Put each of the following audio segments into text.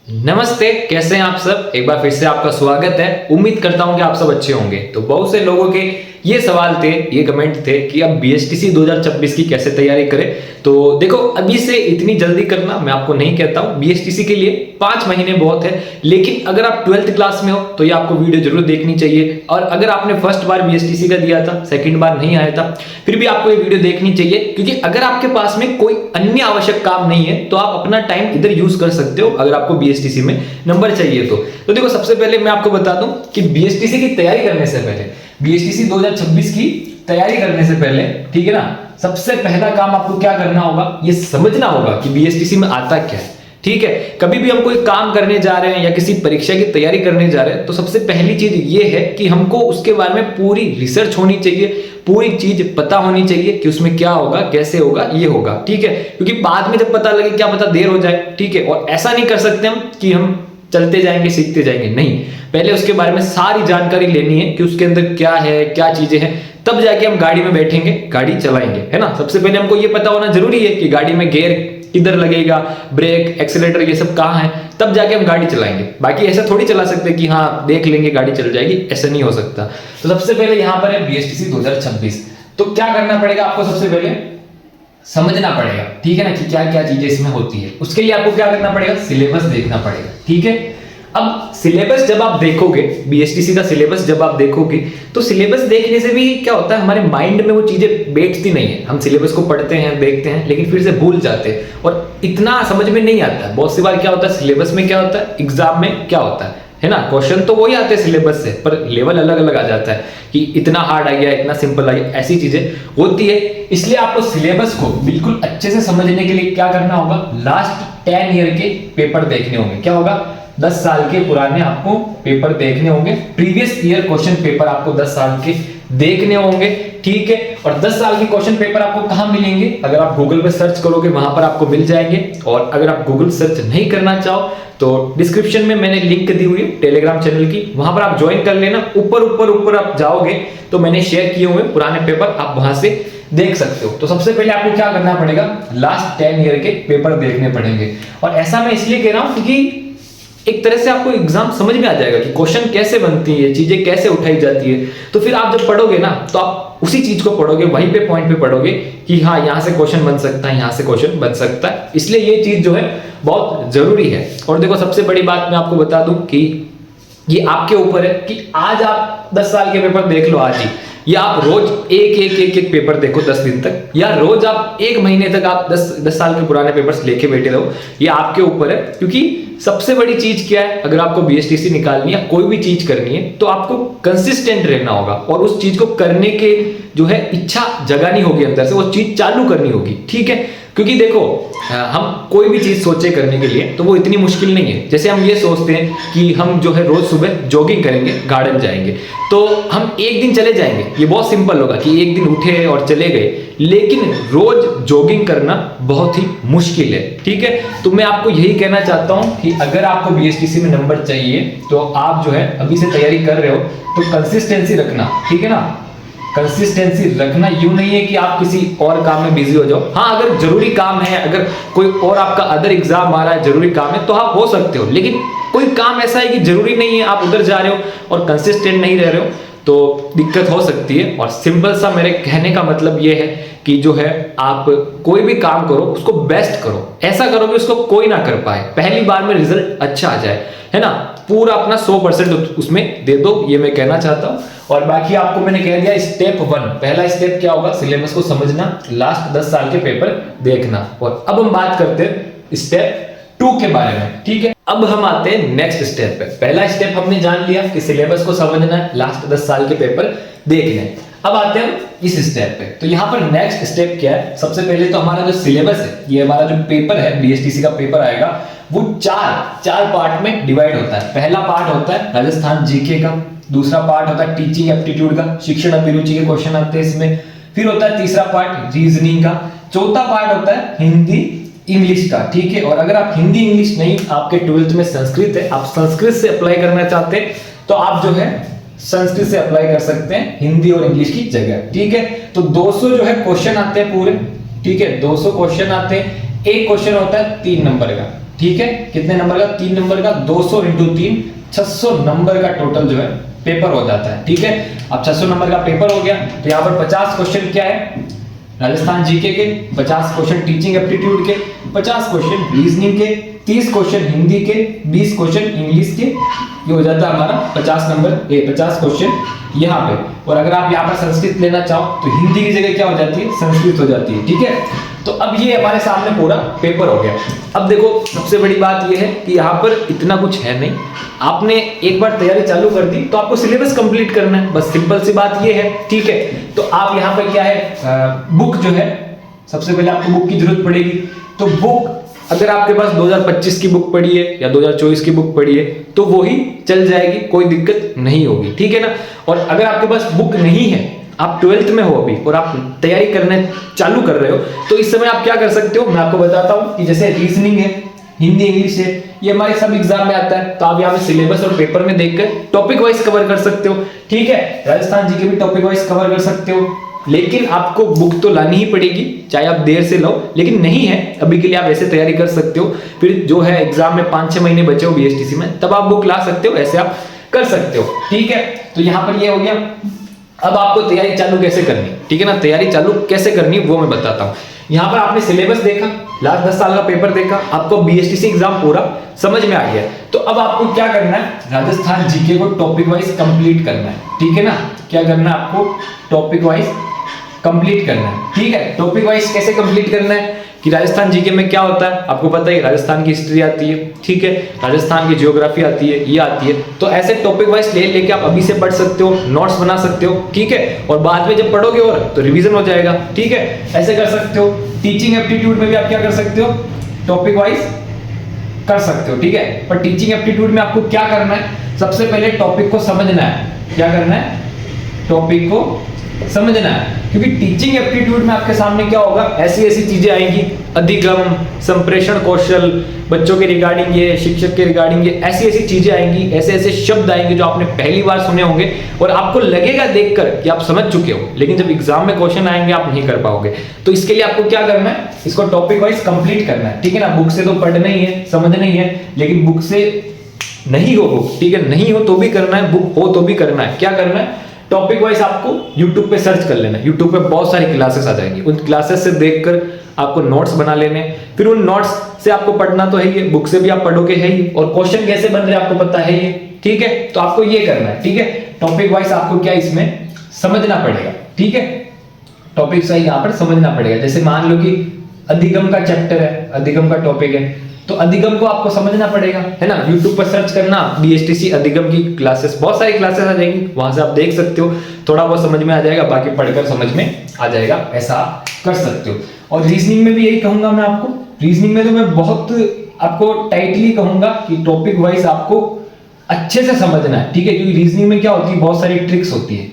नमस्ते, कैसे हैं आप सब। एक बार फिर से आपका स्वागत है। उम्मीद करता हूं कि आप सब अच्छे होंगे। तो बहुत से लोगों के ये सवाल थे, ये कमेंट थे कि अब बीएसटीसी 2026 की कैसे तैयारी करें। तो देखो, अभी से इतनी जल्दी करना मैं आपको नहीं कहता हूं। बीएसटीसी के लिए 5 महीने बहुत है, लेकिन अगर आप 12th क्लास में हो तो ये आपको वीडियो जरूर देखनी चाहिए। और अगर आपने फर्स्ट बार बीएसटीसी का दिया था, सेकंड बार नहीं आया था, फिर भी आपको ये वीडियो देखनी चाहिए, क्योंकि अगर आपके पास में कोई अन्य आवश्यक काम नहीं है तो आप अपना टाइम इधर यूज कर सकते हो। अगर आपको बीएसटीसी में नंबर चाहिए तो देखो, सबसे पहले मैं आपको बता दूं कि बीएसटीसी की तैयारी करने से पहले, बीएसटीसी 2026 की तैयारी करने से पहले, ठीक है ना, सबसे पहला काम आपको क्या करना होगा, ये समझना होगा कि बीएसटीसी में आता क्या है। ठीक है, कभी भी हम कोई काम करने जा रहे हैं या किसी परीक्षा की तैयारी करने जा रहे हैं तो सबसे पहली चीज ये है कि हमको उसके बारे में पूरी रिसर्च होनी चाहिए, पूरी चीज पता होनी चाहिए कि उसमें क्या होगा, कैसे होगा, ये होगा। ठीक है, क्योंकि बाद में जब पता लगे, क्या पता देर हो जाए। ठीक है, और ऐसा नहीं कर सकते हम कि हम चलते जाएंगे सीखते जाएंगे, नहीं, पहले उसके बारे में सारी जानकारी लेनी है कि उसके अंदर क्या है, क्या चीजें हैं, तब जाके हम गाड़ी में बैठेंगे, गाड़ी चलाएंगे, है ना। सबसे पहले हमको ये पता होना जरूरी है कि गाड़ी में गियर किधर लगेगा, ब्रेक, एक्सीलरेटर, ये सब कहाँ है, तब जाके हम गाड़ी चलाएंगे। बाकी ऐसा थोड़ी चला सकते कि हाँ देख लेंगे गाड़ी चल जाएगी, ऐसा नहीं हो सकता। तो सबसे पहले यहाँ पर है बीएसटीसी 2026। तो क्या करना पड़ेगा आपको, सबसे पहले समझना पड़ेगा, ठीक है ना, कि क्या क्या चीजें इसमें होती है। उसके लिए आपको क्या करना पड़ेगा, सिलेबस देखना पड़ेगा। ठीक है, अब सिलेबस जब आप देखोगे, बीएसटीसी का सिलेबस जब आप देखोगे, तो सिलेबस देखने से भी क्या होता है, हमारे माइंड में वो चीजें बैठती नहीं है। हम सिलेबस को पढ़ते हैं, देखते हैं, लेकिन फिर से भूल जाते हैं और इतना समझ में नहीं आता है। बहुत सी बार क्या होता है, सिलेबस में क्या होता है, एग्जाम में क्या होता है ना, क्वेश्चन तो वही आते हैं सिलेबस से, पर लेवल अलग अलग आ जाता है कि इतना हार्ड आ गया, इतना सिंपल आ गया, ऐसी चीजें होती है। इसलिए आपको सिलेबस को बिल्कुल अच्छे से समझने के लिए क्या करना होगा, लास्ट 10 ईयर के पेपर देखने होंगे। क्या होगा, 10 साल के पुराने आपको पेपर देखने होंगे। प्रीवियस ईयर क्वेश्चन पेपर आपको 10 साल के देखने होंगे। ठीक है, और 10 साल के क्वेश्चन पेपर आपको कहां मिलेंगे, अगर आप गूगल पे सर्च करोगे वहां पर आपको मिल जाएंगे। और अगर आप गूगल सर्च नहीं करना चाहो तो डिस्क्रिप्शन में मैंने लिंक दी हुई है टेलीग्राम चैनल की, वहां पर आप ज्वाइन कर लेना। ऊपर ऊपर ऊपर आप जाओगे तो मैंने शेयर किए हुए पुराने पेपर आप वहां से देख सकते हो। तो सबसे पहले आपको क्या करना पड़ेगा, लास्ट 10 ईयर के पेपर देखने पड़ेंगे। और ऐसा मैं इसलिए कह रहा हूं क्योंकि एक तरह से आपको एग्जाम समझ में आ जाएगा कि क्वेश्चन कैसे बनती है, चीजें कैसे उठाई जाती है। तो फिर आप जब पढ़ोगे ना तो आप उसी चीज को पढ़ोगे, वहीं पे पॉइंट पे पढ़ोगे कि हाँ यहाँ से क्वेश्चन बन सकता है, यहाँ से क्वेश्चन बन सकता है। इसलिए ये चीज जो है बहुत जरूरी है। और देखो, सबसे बड़ी बात मैं आपको बता दूं कि ये आपके ऊपर है कि आज आप 10 साल के पेपर देख लो आज ही, या आप रोज एक पेपर देखो 10 दिन तक, या रोज आप 1 महीने तक आप 10 साल के पुराने पेपर्स लेके बैठे रहो, ये आपके ऊपर है। क्योंकि सबसे बड़ी चीज क्या है, अगर आपको बीएसटीसी निकालनी है, कोई भी चीज करनी है, तो आपको कंसिस्टेंट रहना होगा और उस चीज को करने के जो है इच्छा जगानी होगी अंदर से, वो चीज चालू करनी होगी। ठीक है, क्योंकि देखो, हम कोई भी चीज सोचे करने के लिए तो वो इतनी मुश्किल नहीं है। जैसे हम ये सोचते हैं कि हम जो है रोज सुबह जॉगिंग करेंगे, गार्डन जाएंगे, तो हम एक दिन चले जाएंगे, ये बहुत सिंपल होगा कि एक दिन उठे और चले गए, लेकिन रोज जॉगिंग करना बहुत ही मुश्किल है। ठीक है, तो मैं आपको यही कहना चाहता हूं कि अगर आपको बीएसटीसी में नंबर चाहिए तो आप जो है अभी से तैयारी कर रहे हो तो कंसिस्टेंसी रखना। ठीक है ना, कंसिस्टेंसी रखना, यूं नहीं है कि आप किसी और काम में बिजी हो जाओ। हाँ, अगर जरूरी काम है, अगर कोई और आपका अदर एग्जाम आ रहा है, जरूरी काम है, तो आप हो सकते हो। लेकिन कोई काम ऐसा है कि जरूरी नहीं है, आप उधर जा रहे हो और कंसिस्टेंट नहीं रह रहे हो तो दिक्कत हो सकती है। और सिंपल सा मेरे कहने का मतलब ये है कि जो है आप कोई भी काम करो उसको बेस्ट करो, ऐसा करो कि उसको कोई ना कर पाए, पहली बार में रिजल्ट अच्छा आ जाए, है ना, पूरा अपना 100% उसमें दे दो, ये मैं कहना चाहता हूं। और बाकी आपको मैंने कह दिया स्टेप 1, पहला स्टेप क्या होगा, सिलेबस को समझना, लास्ट 10 साल के पेपर देखना। और अब हम बात करते हैं स्टेप 2 के बारे में। ठीक है, अब हम आते हैं नेक्स्ट स्टेप पे। पहला स्टेप हमने जान लिया कि सिलेबस को समझना है, लास्ट 10 साल के पेपर देखने हैं। अब आते हैं इस स्टेप पे। तो यहाँ पर नेक्स्ट स्टेप क्या है, सबसे पहले तो हमारा जो सिलेबस है, ये हमारा जो पेपर है, बीएसटीसी का पेपर आएगा, वो चार पार्ट में डिवाइड होता है। पहला पार्ट होता है राजस्थान जीके का, दूसरा पार्ट होता है टीचिंग एप्टीट्यूड का, शिक्षण अभिरुचि के क्वेश्चन आते हैं इसमें, फिर होता है तीसरा पार्ट रीजनिंग का, चौथा पार्ट होता है हिंदी इंग्लिश का। ठीक है, और अगर आप हिंदी इंग्लिश नहीं, आपके 12th में संस्कृत है, आप संस्कृत से अप्लाई करना चाहते हैं तो आप जो है संस्कृत से अप्लाई कर सकते हैं हिंदी और इंग्लिश की जगह। ठीक है, तो 200 जो है क्वेश्चन आते हैं पूरे। ठीक है, 200 क्वेश्चन आते हैं, एक क्वेश्चन होता है 3 नंबर का। ठीक है, कितने नंबर का, 3 नंबर का, 200 इंटू 3 600 नंबर का टोटल जो है पेपर हो जाता है। ठीक है, अब 600 नंबर का पेपर हो गया तो यहाँ पर 50 क्वेश्चन क्या है, राजस्थान जीके के, 50 क्वेश्चन टीचिंग एप्टीट्यूड के, 50 क्वेश्चन रीजनिंग के, 30 क्वेश्चन हिंदी के, 20 क्वेश्चन इंग्लिश के, ये हो जाता है हमारा 50 नंबर 50 क्वेश्चन यहाँ पे। और अगर आप यहाँ पर संस्कृत लेना चाहो तो हिंदी की जगह क्या हो जाती है, संस्कृत हो जाती है। ठीक है, तो अब ये हमारे सामने पूरा पेपर हो गया। अब देखो सबसे बड़ी बात ये है कि यहाँ पर इतना कुछ है नहीं, आपने एक बार तैयारी चालू कर दी तो आपको सिलेबस कंप्लीट करना है, बस सिंपल सी बात ये है। ठीक है, तो आप यहाँ पर क्या है, बुक जो है सबसे पहले आपको बुक की जरूरत पड़ेगी। तो बुक अगर आपके पास 2025 की बुक पड़ी है या 2024 की बुक पड़ी है तो वो ही चल जाएगी, कोई दिक्कत नहीं होगी। ठीक है ना, और अगर आपके पास बुक नहीं है, आप 12th में हो अभी और आप तैयारी करने चालू कर रहे हो, तो इस समय आप क्या कर सकते हो, मैं आपको बताता हूं कि जैसे रीजनिंग है, हिंदी इंग्लिश है, ये हमारे सब एग्जाम में आता है, तो आप यहाँ पे सिलेबस और पेपर में देखकर टॉपिक वाइज कवर कर सकते हो। ठीक है, राजस्थान जीके भी टॉपिक वाइज कवर कर सकते हो, लेकिन आपको बुक तो लानी ही पड़ेगी, चाहे आप देर से लो, लेकिन नहीं है अभी के लिए आप ऐसे तैयारी कर सकते हो। फिर जो है एग्जाम में 5-6 महीने बचे हो बीएसटीसी में, तब आप बुक ला सकते हो, ऐसे आप कर सकते हो। ठीक है, तो यहाँ पर ये हो गया। अब आपको तैयारी चालू कैसे करनी, ठीक है ना, तैयारी चालू कैसे करनी वो मैं बताता हूँ। यहाँ पर आपने सिलेबस देखा, लास्ट 10 साल का पेपर देखा, आपको बीएसटीसी एग्जाम पूरा समझ में आ गया, तो अब आपको क्या करना है, राजस्थान जीके को टॉपिक वाइज कंप्लीट करना है। ठीक है ना, क्या करना है आपको, टॉपिक वाइज कंप्लीट करना है। ठीक है, टॉपिक वाइज कैसे कंप्लीट करना है कि राजस्थान जीके में क्या होता है आपको पता है, राजस्थान की हिस्ट्री आती है, ठीक है, राजस्थान की ज्योग्राफी आती है, ये आती है, तो ऐसे टॉपिक वाइज लेके आप अभी से पढ़ सकते हो, नोट्स बना सकते हो। ठीक है, और बाद में जब पढ़ोगे और तो रिवीजन हो जाएगा। ठीक है, ऐसे कर सकते हो। टीचिंग एप्टीट्यूड में भी आप क्या कर सकते हो, टॉपिक वाइज कर सकते हो। ठीक है, पर टीचिंग एप्टीट्यूड में आपको क्या करना है, सबसे पहले टॉपिक को समझना है। क्या करना है, टॉपिक को समझना है, क्योंकि टीचिंग एप्टीट्यूड में आपके सामने क्या होगा, ऐसी ऐसी चीजें आएंगी, अधिगम, संप्रेषण कौशल, बच्चों के रिगार्डिंग ये, शिक्षक के रिगार्डिंग ये, ऐसी ऐसी चीजें आएंगी, ऐसे ऐसे शब्द आएंगे जो आपने पहली बार सुने होंगे और आपको लगेगा देखकर कि आप समझ चुके हो, लेकिन जब एग्जाम में क्वेश्चन आएंगे आप नहीं कर पाओगे। तो इसके लिए आपको क्या करना है, इसको टॉपिक वाइज कंप्लीट करना है। ठीक है ना, बुक से तो पढ़ना ही है, समझना ही है, लेकिन बुक से नहीं हो बुक, ठीक है, नहीं हो तो भी करना है, बुक हो तो भी करना है। क्या करना है, टॉपिक वाइज आपको YouTube पे सर्च कर लेना है, YouTube पे बहुत सारी क्लासेस आ जाएंगी, उन क्लासेस से देखकर आपको नोट्स बना लेने, फिर उन नोट्स से आपको पढ़ना तो है ही, बुक से भी आप पढ़ोगे है ही, और क्वेश्चन कैसे बन रहे हैं आपको पता है ही। ठीक है, तो आपको ये करना है। ठीक है, टॉपिक वाइज आपको क्या इसमें समझना पड़ेगा। ठीक है, टॉपिक सही यहाँ पर समझना पड़ेगा। जैसे मान लो कि अधिगम का चैप्टर है, अधिगम का टॉपिक है, तो अधिगम को आपको समझना पड़ेगा, है ना। YouTube पर सर्च करना बीएसटीसी अधिगम की क्लासेस, बहुत सारी क्लासेस आ जाएंगी, वहां से आप देख सकते हो, थोड़ा बहुत समझ में आ जाएगा, बाकी पढ़कर समझ में आ जाएगा, ऐसा कर सकते हो। और रीजनिंग में भी यही कहूंगा मैं आपको, रीजनिंग में तो मैं बहुत आपको टाइटली कहूंगा कि टॉपिक वाइज आपको अच्छे से समझना है। ठीक है, क्योंकि रीजनिंग में क्या होती है, बहुत सारी ट्रिक्स होती है।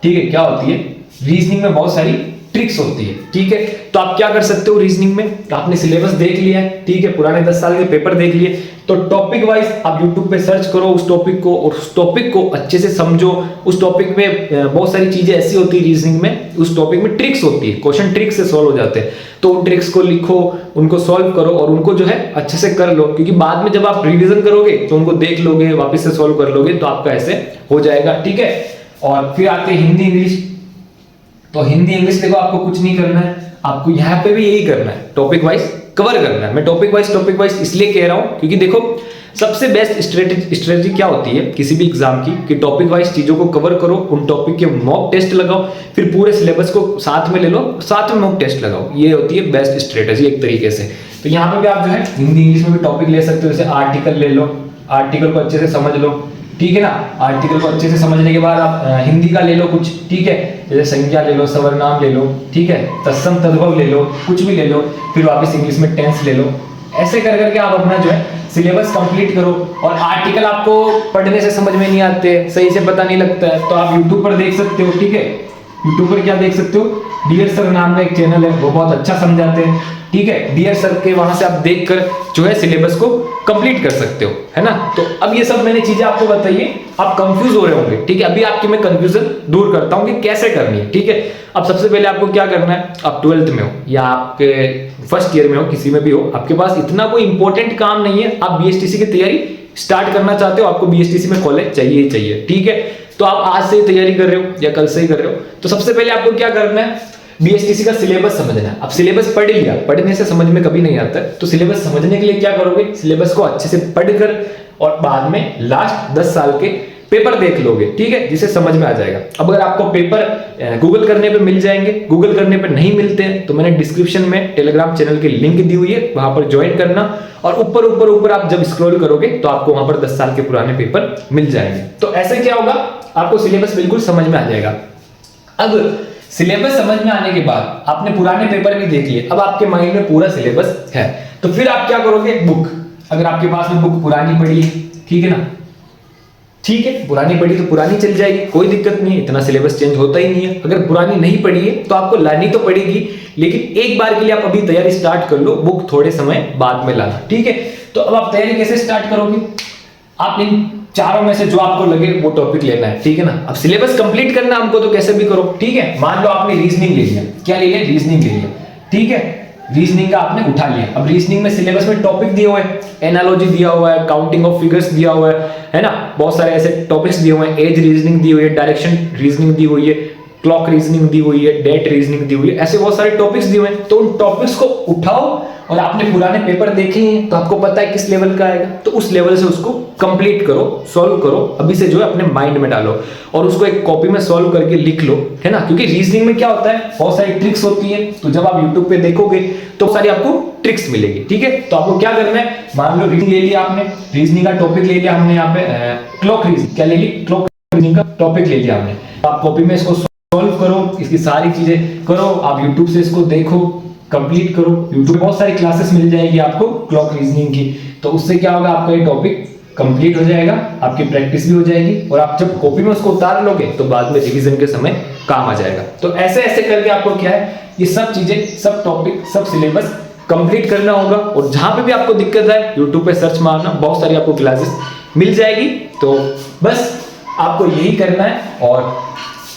ठीक है, क्या होती है, रीजनिंग में बहुत सारी ट्रिक्स होती है। ठीक है, तो आप क्या कर सकते हो, रीजनिंग में आपने सिलेबस देख लिया है, ठीक है, पुराने 10 साल के पेपर देख लिए, तो टॉपिक वाइज आप YouTube पे सर्च करो उस टॉपिक को, और उस टॉपिक को अच्छे से समझो। उस टॉपिक में बहुत सारी चीजें ऐसी होती है रीजनिंग में, उस टॉपिक में ट्रिक्स होती है, क्वेश्चन ट्रिक्स से सॉल्व हो जाते हैं, तो उन ट्रिक्स को लिखो, उनको सॉल्व करो और उनको जो है अच्छे से कर लो, क्योंकि बाद में जब आप रिविजन करोगे तो उनको देख लोगे, वापस से सॉल्व कर लोगे, तो आपका ऐसे हो जाएगा। ठीक है, और फिर आते हैं हिंदी इंग्लिश। तो हिंदी इंग्लिश देखो आपको कुछ नहीं करना है, आपको यहाँ पे भी यही करना है, टॉपिक वाइज कवर करना है। मैं टॉपिक वाइज इसलिए कह रहा हूँ क्योंकि देखो सबसे बेस्ट स्ट्रेटेजी क्या होती है किसी भी एग्जाम की, कि टॉपिक वाइज चीजों को कवर करो, उन टॉपिक के मॉक टेस्ट लगाओ, फिर पूरे सिलेबस को साथ में ले लो, साथ में मॉक टेस्ट लगाओ, ये होती है बेस्ट स्ट्रेटेजी एक तरीके से। तो यहाँ पे भी आप जो है हिंदी इंग्लिश में भी टॉपिक ले सकते हो, जैसे आर्टिकल ले लो, आर्टिकल को अच्छे से समझ लो। ठीक है ना, आर्टिकल को अच्छे से समझने के बाद आप हिंदी का ले लो कुछ, ठीक है, जैसे संज्ञा ले लो, सर्वनाम ले लो, ठीक है, तत्सम तद्भव ले लो, कुछ भी ले लो, फिर वापस इंग्लिश में टेंस ले लो। ऐसे कर करके आप अपना जो है सिलेबस कंप्लीट करो। और आर्टिकल आपको पढ़ने से समझ में नहीं आते, सही से पता नहीं लगता है, तो आप यूट्यूब पर देख सकते हो। ठीक है, यूट्यूब पर क्या देख सकते हो, डियर सर नाम का एक चैनल है, वो बहुत अच्छा समझाते हैं। ठीक है, डियर सर के वहां से आप देखकर जो है सिलेबस को कंप्लीट कर सकते हो, है ना। तो अब ये सब मैंने चीजें आपको बताई है, आप कंफ्यूज हो रहे होंगे। ठीक है, अभी आपकी मैं कंफ्यूजन दूर करता हूं कि कैसे करनी है। ठीक है, अब सबसे पहले आपको क्या करना है, आप 12th में हो या आपके फर्स्ट ईयर में हो, किसी में भी हो, आपके पास इतना कोई इंपॉर्टेंट काम नहीं है, आप बीएसटीसी की तैयारी स्टार्ट करना चाहते हो, आपको बीएसटीसी में कॉलेज चाहिए ही चाहिए, ठीक है। तो आप आज से ही तैयारी कर रहे हो या कल से ही कर रहे हो, तो सबसे पहले आपको क्या करना है, बीएसटीसी का सिलेबस समझना है। अब सिलेबस पढ़ लिया, पढ़ने से समझ में कभी नहीं आता है, तो सिलेबस समझने के लिए क्या करोगे, सिलेबस को अच्छे से पढ़कर और बाद में लास्ट 10 साल के पेपर देख लोगे, ठीक है, जिसे समझ में आ जाएगा। अब अगर आपको पेपर गूगल करने पे मिल जाएंगे, गूगल करने पे नहीं मिलते हैं तो मैंने डिस्क्रिप्शन में टेलीग्राम चैनल की लिंक दी हुई है, वहां पर ज्वाइन करना, और ऊपर ऊपर ऊपर आप जब स्क्रॉल करोगे तो आपको वहां पर 10 साल के पुराने पेपर मिल जाएंगे। तो ऐसे क्या होगा, आपको सिलेबस बिल्कुल समझ में आ जाएगा। अब सिलेबस समझ में आने के बाद आपने पुराने पेपर भी देख लिए, अब आपके माइंड में पूरा सिलेबस है, तो फिर आप क्या करोगे, बुक, अगर आपके पास में बुक पुरानी पड़ी है, ठीक है ना, ठीक है, पुरानी पड़ी तो पुरानी चल जाएगी, कोई दिक्कत नहीं है, इतना सिलेबस चेंज होता ही नहीं है। अगर पुरानी नहीं पड़ी है तो आपको लानी तो पड़ेगी, लेकिन एक बार के लिए आप अभी तैयारी स्टार्ट कर लो, बुक थोड़े समय बाद में लाना, ठीक है। तो अब आप तैयारी कैसे स्टार्ट करोगे, आप इन चारों में से जो आपको लगे वो टॉपिक लेना है, ठीक है ना। अब सिलेबस कंप्लीट करना हमको, तो कैसे भी करो, ठीक है। मान लो आपने रीजनिंग ले लिया, क्या ले लिया, रीजनिंग ले लिया, ठीक है, रीजनिंग का आपने उठा लिया। अब रीजनिंग में सिलेबस में टॉपिक दिए हुए हैं, एनालॉजी दिया हुआ है, काउंटिंग ऑफ फिगर्स दिया हुआ है ना, बहुत सारे ऐसे टॉपिक्स दिए हुए हैं, एज रीजनिंग दी हुई है, डायरेक्शन रीजनिंग दी हुई है, क्लॉक रीजनिंग दी हुई है, डेट रीजनिंग दी हुई है, ऐसे बहुत सारे टॉपिक्स दिए हुए हैं। तो उन टॉपिक्स को उठाओ, और आपने पुराने पेपर देखे हैं तो आपको पता है किस लेवल का आएगा, तो उस लेवल से उसको कंप्लीट करो, सॉल्व करो, अभी से जो है अपने माइंड में डालो, और उसको एक कॉपी में सॉल्व करके लिख लो, है ना। क्योंकि रीजनिंग में क्या होता है, बहुत सारी ट्रिक्स होती है, तो जब आप यूट्यूब पे देखोगे तो सारी आपको ट्रिक्स मिलेगी, ठीक है। तो आपको क्या करना है, मान लो रीजनिंग ले लिया आपने, रीजनिंग का टॉपिक ले लिया हमने यहाँ पे, क्लॉक रीजनिंग, क्या ले ली, क्लॉक रीजनिंग का टॉपिक ले लिया हमने, आप कॉपी में इसको सॉल्व करो, इसकी सारी चीजें करो, आप यूट्यूब से इसको देखो, कंप्लीट करो, यूट्यूब पे बहुत सारी क्लासेस मिल जाएगी आपको क्लॉक रीजनिंग की, तो उससे क्या होगा, आपका ये टॉपिक कंप्लीट हो जाएगा, आपकी प्रैक्टिस भी हो जाएगी, और आप जब कॉपी में उसको उतार लोगे तो बाद में रिवीजन के समय काम आ जाएगा। तो ऐसे ऐसे करके आपको क्या है, ये सब चीजें, सब टॉपिक, सब सिलेबस कंप्लीट करना होगा, और जहां पे भी आपको दिक्कत है यूट्यूब पे सर्च मारना, बहुत सारी आपको क्लासेस मिल जाएगी। तो बस आपको यही करना है, और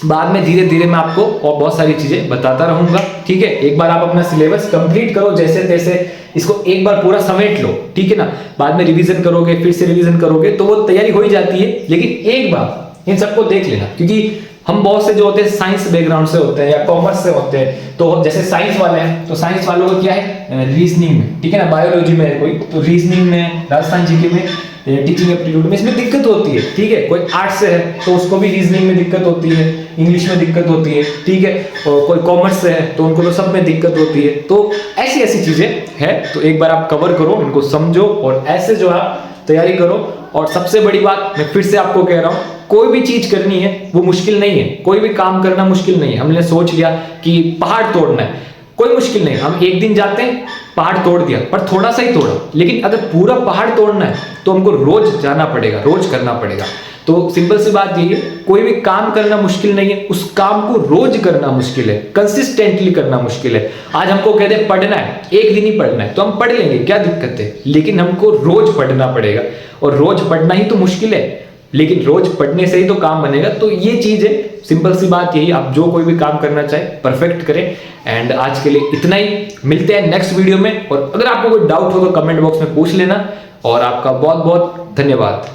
बाद में धीरे धीरे मैं आपको और बहुत सारी चीजें बताता रहूंगा, ठीक है। एक बार आप अपना सिलेबस कंप्लीट करो जैसे तैसे, इसको एक बार पूरा समेट लो, ठीक है ना, बाद में रिवीजन करोगे, फिर से रिवीजन करोगे तो वो तैयारी हो ही जाती है। लेकिन एक बार इन सबको देख लेना, क्योंकि हम बहुत से जो होते हैं साइंस बैकग्राउंड से होते हैं या कॉमर्स से होते हैं, तो जैसे साइंस वाले हैं तो साइंस वालों को क्या है, रीजनिंग में, ठीक है ना, बायोलॉजी में है कोई तो रीजनिंग में, राजस्थान जीके में, टीचिंग एप्टीट्यूड में इसमें दिक्कत होती है, ठीक है। कोई आर्ट्स से है तो उसको भी रीजनिंग में दिक्कत होती है, इंग्लिश में दिक्कत होती है, ठीक है, और कोई कॉमर्स से है तो उनको तो सब में दिक्कत होती है। तो ऐसी ऐसी चीजें है, तो एक बार आप कवर करो, इनको समझो, और ऐसे जो आप तैयारी करो। और सबसे बड़ी बात मैं फिर से आपको कह रहा हूँ, कोई भी चीज करनी है वो मुश्किल नहीं है, कोई भी काम करना मुश्किल नहीं है। हमने सोच लिया कि पहाड़ तोड़ना है, कोई मुश्किल नहीं, हम एक दिन जाते हैं पहाड़ तोड़ दिया, पर थोड़ा सा ही तोड़ा, लेकिन अगर पूरा पहाड़ तोड़ना है तो हमको रोज जाना पड़ेगा, रोज करना पड़ेगा। तो सिंपल सी बात ये है, कोई भी काम करना मुश्किल नहीं है, उस काम को रोज करना मुश्किल है, कंसिस्टेंटली करना मुश्किल है। आज हमको कहते हैं पढ़ना है, एक दिन ही पढ़ना है तो हम पढ़ लेंगे, क्या दिक्कत है, लेकिन हमको रोज पढ़ना पड़ेगा, और रोज पढ़ना ही तो मुश्किल है, लेकिन रोज पढ़ने से ही तो काम बनेगा। तो ये चीज है, सिंपल सी बात यही, आप जो कोई भी काम करना चाहे परफेक्ट करें। एंड आज के लिए इतना ही, मिलते हैं नेक्स्ट वीडियो में, और अगर आपको कोई डाउट हो तो कमेंट बॉक्स में पूछ लेना, और आपका बहुत बहुत धन्यवाद।